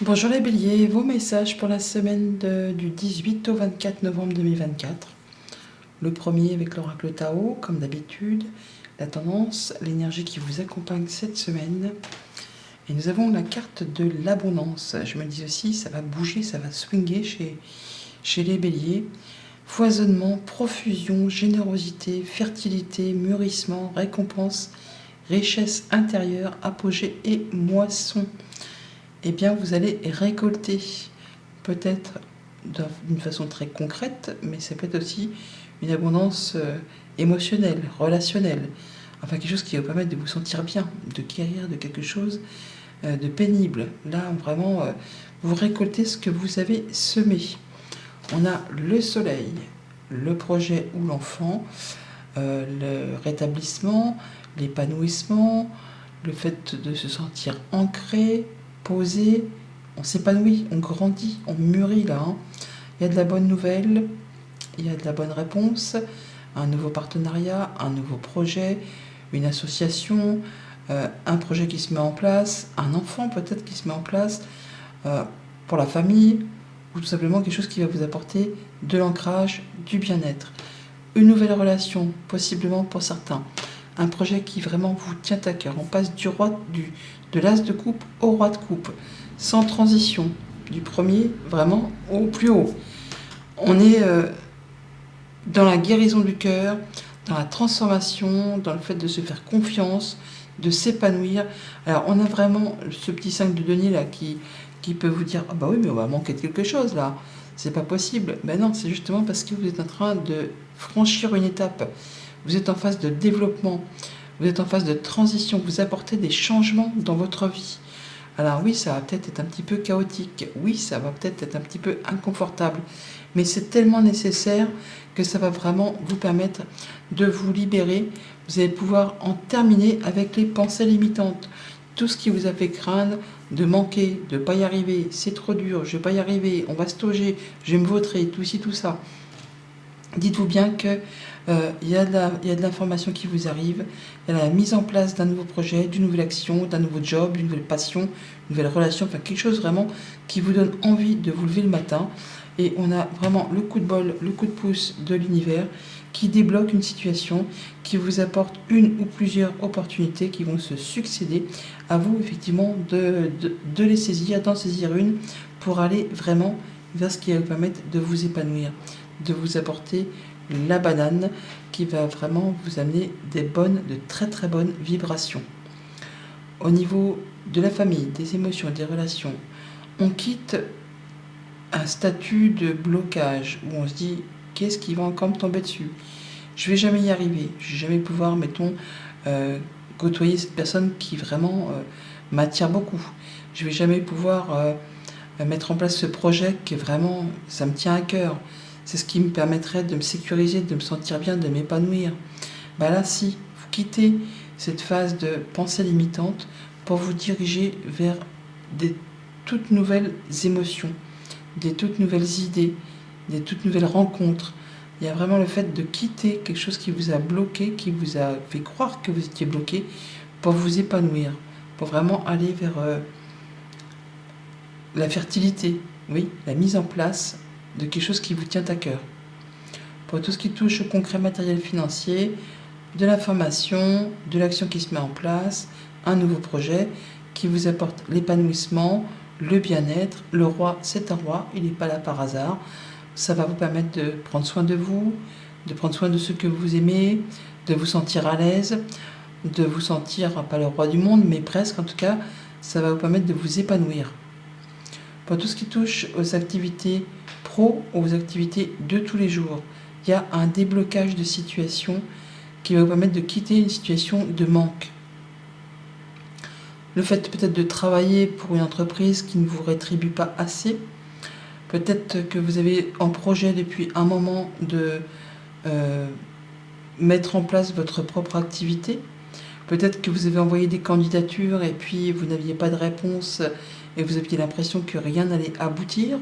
Bonjour les béliers, vos messages pour la semaine du 18 au 24 novembre 2024. Le premier avec l'oracle Tao, comme d'habitude, la tendance, l'énergie qui vous accompagne cette semaine. Et nous avons la carte de l'abondance. Je me dis aussi, ça va bouger, ça va swinguer chez les béliers. Foisonnement, profusion, générosité, fertilité, mûrissement, récompense, richesse intérieure, apogée et moisson. Eh bien, vous allez récolter, peut-être d'une façon très concrète, mais c'est peut-être aussi une abondance émotionnelle, relationnelle. Enfin, quelque chose qui va vous permettre de vous sentir bien, de guérir de quelque chose de pénible. Là, vraiment, vous récoltez ce que vous avez semé. On a le soleil, le projet ou l'enfant, le rétablissement, l'épanouissement, le fait de se sentir ancré, posé, on s'épanouit, on grandit, on mûrit là. Il y a de la bonne nouvelle, il y a de la bonne réponse, un nouveau partenariat, un nouveau projet, une association, un projet qui se met en place, un enfant peut-être qui se met en place pour la famille, ou tout simplement quelque chose qui va vous apporter de l'ancrage, du bien-être. Une nouvelle relation, possiblement pour certains. Un projet qui vraiment vous tient à cœur. On passe de l'as de coupe au roi de coupe, sans transition, du premier vraiment au plus haut. On est dans la guérison du cœur, dans la transformation, dans le fait de se faire confiance, de s'épanouir. Alors on a vraiment ce petit 5 de denier là qui peut vous dire « Ah bah oui, mais on va manquer de quelque chose là, c'est pas possible ». Ben non, c'est justement parce que vous êtes en train de franchir une étape. Vous êtes en phase de développement, vous êtes en phase de transition, vous apportez des changements dans votre vie. Alors oui, ça va peut-être être un petit peu chaotique, oui, ça va peut-être être un petit peu inconfortable, mais c'est tellement nécessaire que ça va vraiment vous permettre de vous libérer. Vous allez pouvoir en terminer avec les pensées limitantes. Tout ce qui vous a fait craindre de manquer, de ne pas y arriver, c'est trop dur, je ne vais pas y arriver, on va se toger, je vais me vautrer, tout ci, tout ça. Dites-vous bien que il y a de l'information qui vous arrive, il y a la mise en place d'un nouveau projet, d'une nouvelle action, d'un nouveau job, d'une nouvelle passion, une nouvelle relation, enfin quelque chose vraiment qui vous donne envie de vous lever le matin. Et on a vraiment le coup de bol, le coup de pouce de l'univers qui débloque une situation, qui vous apporte une ou plusieurs opportunités qui vont se succéder à vous, effectivement, de les saisir, d'en saisir une pour aller vraiment vers ce qui va vous permettre de vous épanouir, de vous apporter la banane qui va vraiment vous amener de très très bonnes vibrations. Au niveau de la famille, des émotions, des relations, on quitte un statut de blocage où on se dit qu'est-ce qui va encore me tomber dessus, je vais jamais y arriver, je vais jamais pouvoir, mettons, côtoyer cette personne qui vraiment m'attire beaucoup, je vais jamais pouvoir mettre en place ce projet qui est vraiment, ça me tient à cœur, c'est ce qui me permettrait de me sécuriser, de me sentir bien, de m'épanouir. Bah là, si vous quittez cette phase de pensée limitante pour vous diriger vers des toutes nouvelles émotions, des toutes nouvelles idées, des toutes nouvelles rencontres. Il y a vraiment le fait de quitter quelque chose qui vous a bloqué, qui vous a fait croire que vous étiez bloqué, pour vous épanouir, pour vraiment aller vers la fertilité, oui, la mise en place de quelque chose qui vous tient à cœur. Pour tout ce qui touche au concret matériel financier, de l'information, de l'action qui se met en place, un nouveau projet qui vous apporte l'épanouissement, le bien-être. Le roi, c'est un roi, il n'est pas là par hasard. Ça va vous permettre de prendre soin de vous, de prendre soin de ceux que vous aimez, de vous sentir à l'aise, de vous sentir, pas le roi du monde, mais presque en tout cas, ça va vous permettre de vous épanouir. Pour tout ce qui touche aux activités pro ou aux activités de tous les jours, il y a un déblocage de situation qui va vous permettre de quitter une situation de manque. Le fait peut-être de travailler pour une entreprise qui ne vous rétribue pas assez, peut-être que vous avez en projet depuis un moment de mettre en place votre propre activité, peut-être que vous avez envoyé des candidatures et puis vous n'aviez pas de réponse et vous aviez l'impression que rien n'allait aboutir,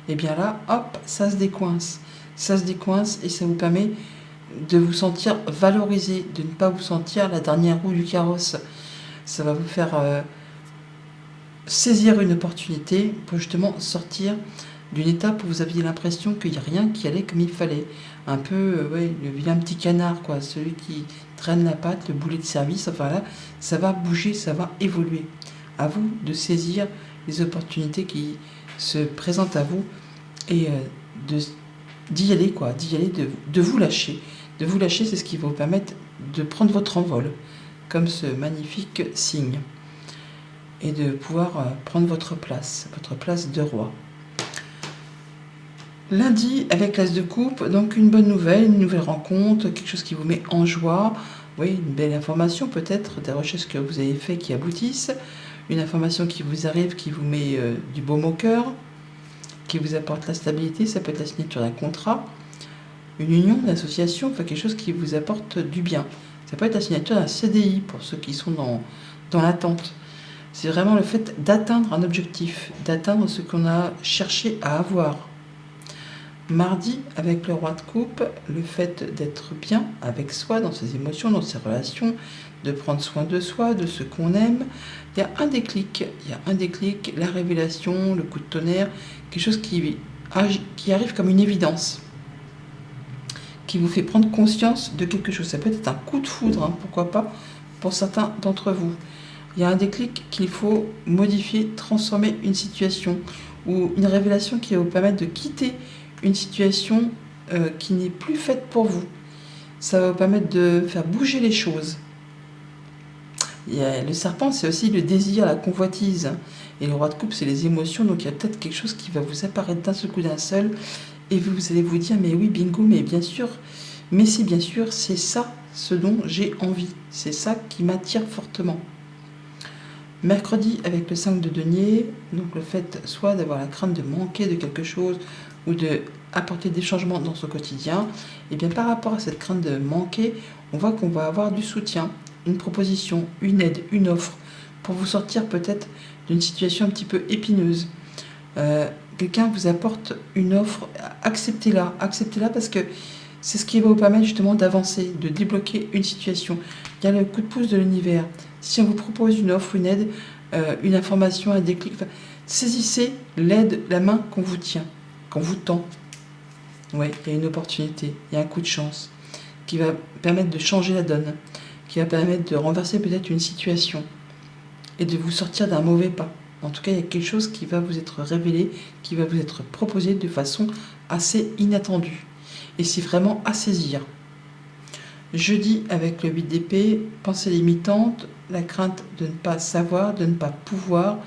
et bien là, hop, ça se décoince. Ça se décoince et ça vous permet de vous sentir valorisé, de ne pas vous sentir la dernière roue du carrosse. Ça va vous faire saisir une opportunité pour justement sortir d'une étape où vous aviez l'impression qu'il n'y a rien qui allait comme il fallait. Un peu, ouais, le vilain petit canard, quoi, celui qui traîne la patte, le boulet de service, enfin là, ça va bouger, ça va évoluer. À vous de saisir les opportunités qui se présentent à vous et d'y aller, quoi, d'y aller, de vous lâcher. De vous lâcher, c'est ce qui va vous permettre de prendre votre envol, comme ce magnifique signe, et de pouvoir prendre votre place de roi. Lundi, avec l'As de coupe, donc une bonne nouvelle, une nouvelle rencontre, quelque chose qui vous met en joie, oui, une belle information peut-être, des recherches que vous avez faites qui aboutissent, une information qui vous arrive, qui vous met du baume au cœur, qui vous apporte la stabilité, ça peut être la signature d'un contrat, une union, une association, enfin quelque chose qui vous apporte du bien. Ça peut être la signature d'un CDI pour ceux qui sont dans l'attente. C'est vraiment le fait d'atteindre un objectif, d'atteindre ce qu'on a cherché à avoir. Mardi, avec le roi de coupe, le fait d'être bien avec soi, dans ses émotions, dans ses relations, de prendre soin de soi, de ce qu'on aime, il y a un déclic, la révélation, le coup de tonnerre, quelque chose qui arrive comme une évidence, qui vous fait prendre conscience de quelque chose. Ça peut être un coup de foudre, hein, pourquoi pas, pour certains d'entre vous. Il y a un déclic qu'il faut modifier, transformer une situation, ou une révélation qui va vous permettre de quitter une situation qui n'est plus faite pour vous. Ça va vous permettre de faire bouger les choses. Le serpent, c'est aussi le désir, la convoitise. Et le roi de coupe, c'est les émotions. Donc il y a peut-être quelque chose qui va vous apparaître d'un seul coup, d'un seul. Et vous allez vous dire, mais oui, bingo, mais bien sûr. Mais si, bien sûr, c'est ça ce dont j'ai envie. C'est ça qui m'attire fortement. Mercredi, avec le 5 de denier, donc le fait soit d'avoir la crainte de manquer de quelque chose ou de apporter des changements dans son quotidien, et bien par rapport à cette crainte de manquer, on voit qu'on va avoir du soutien, une proposition, une aide, une offre, pour vous sortir peut-être d'une situation un petit peu épineuse. Quelqu'un vous apporte une offre, acceptez-la parce que c'est ce qui va vous permettre justement d'avancer, de débloquer une situation. Il y a le coup de pouce de l'univers. Si on vous propose une offre, une aide, une information, un déclic, saisissez l'aide, la main qu'on vous tient, qu'on vous tend. Ouais, il y a une opportunité, il y a un coup de chance qui va permettre de changer la donne, qui va permettre de renverser peut-être une situation et de vous sortir d'un mauvais pas. En tout cas, il y a quelque chose qui va vous être révélé, qui va vous être proposé de façon assez inattendue. Et c'est vraiment à saisir. Jeudi, avec le 8 d'épée, pensée limitante, la crainte de ne pas savoir, de ne pas pouvoir,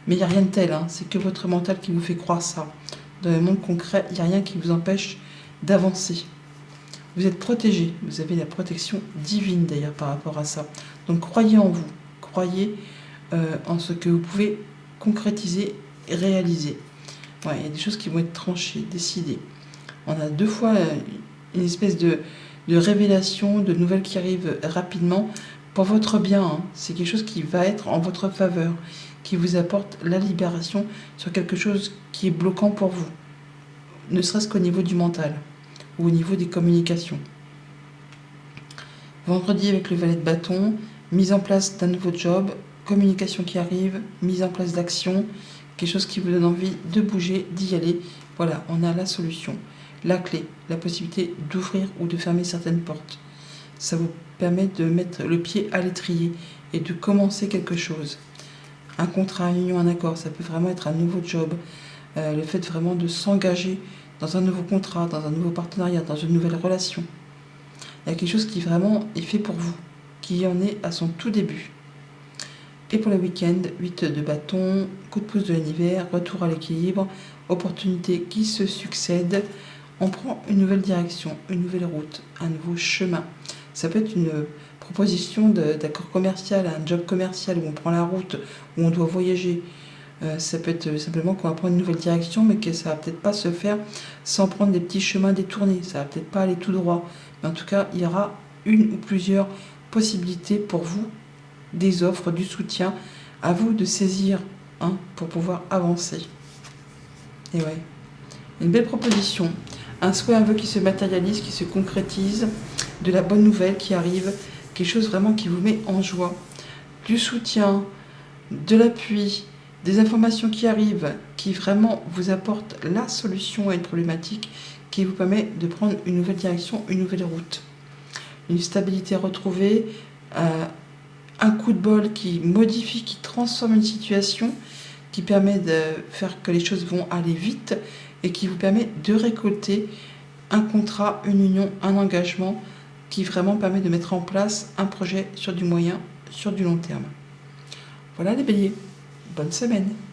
mais il n'y a rien de tel, hein. C'est que votre mental qui vous fait croire ça. Dans le monde concret, il n'y a rien qui vous empêche d'avancer. Vous êtes protégé, vous avez la protection divine d'ailleurs par rapport à ça. Donc croyez en vous, croyez en ce que vous pouvez concrétiser et réaliser. Ouais, il y a des choses qui vont être tranchées, décidées. On a 2 fois une espèce de révélation, de nouvelles qui arrivent rapidement pour votre bien. Hein. C'est quelque chose qui va être en votre faveur, qui vous apporte la libération sur quelque chose qui est bloquant pour vous, ne serait-ce qu'au niveau du mental ou au niveau des communications. Vendredi, avec le valet de bâton, mise en place d'un nouveau job, communication qui arrive, mise en place d'action, quelque chose qui vous donne envie de bouger, d'y aller. Voilà, on a la solution, la clé, la possibilité d'ouvrir ou de fermer certaines portes. Ça vous permet de mettre le pied à l'étrier et de commencer quelque chose. Un contrat, une union, un accord, ça peut vraiment être un nouveau job. Le fait vraiment de s'engager dans un nouveau contrat, dans un nouveau partenariat, dans une nouvelle relation. Il y a quelque chose qui vraiment est fait pour vous, qui en est à son tout début. Et pour le week-end, 8 de bâton, coup de pouce de l'univers, retour à l'équilibre, opportunités qui se succèdent. On prend une nouvelle direction, une nouvelle route, un nouveau chemin. Ça peut être une proposition d'accord commercial, un job commercial où on prend la route, où on doit voyager. Ça peut être simplement qu'on va prendre une nouvelle direction, mais que ça va peut-être pas se faire sans prendre des petits chemins détournés. Ça va peut-être pas aller tout droit. Mais en tout cas, il y aura une ou plusieurs possibilités pour vous, des offres, du soutien. À vous de saisir pour pouvoir avancer. Et ouais, une belle proposition. Un souhait, un vœu qui se matérialise, qui se concrétise, de la bonne nouvelle qui arrive, quelque chose vraiment qui vous met en joie. Du soutien, de l'appui, Des informations qui arrivent, qui vraiment vous apportent la solution à une problématique, qui vous permet de prendre une nouvelle direction, une nouvelle route. Une stabilité retrouvée, un coup de bol qui modifie, qui transforme une situation, qui permet de faire que les choses vont aller vite et qui vous permet de récolter un contrat, une union, un engagement qui vraiment permet de mettre en place un projet sur du moyen, sur du long terme. Voilà les béliers, bonne semaine.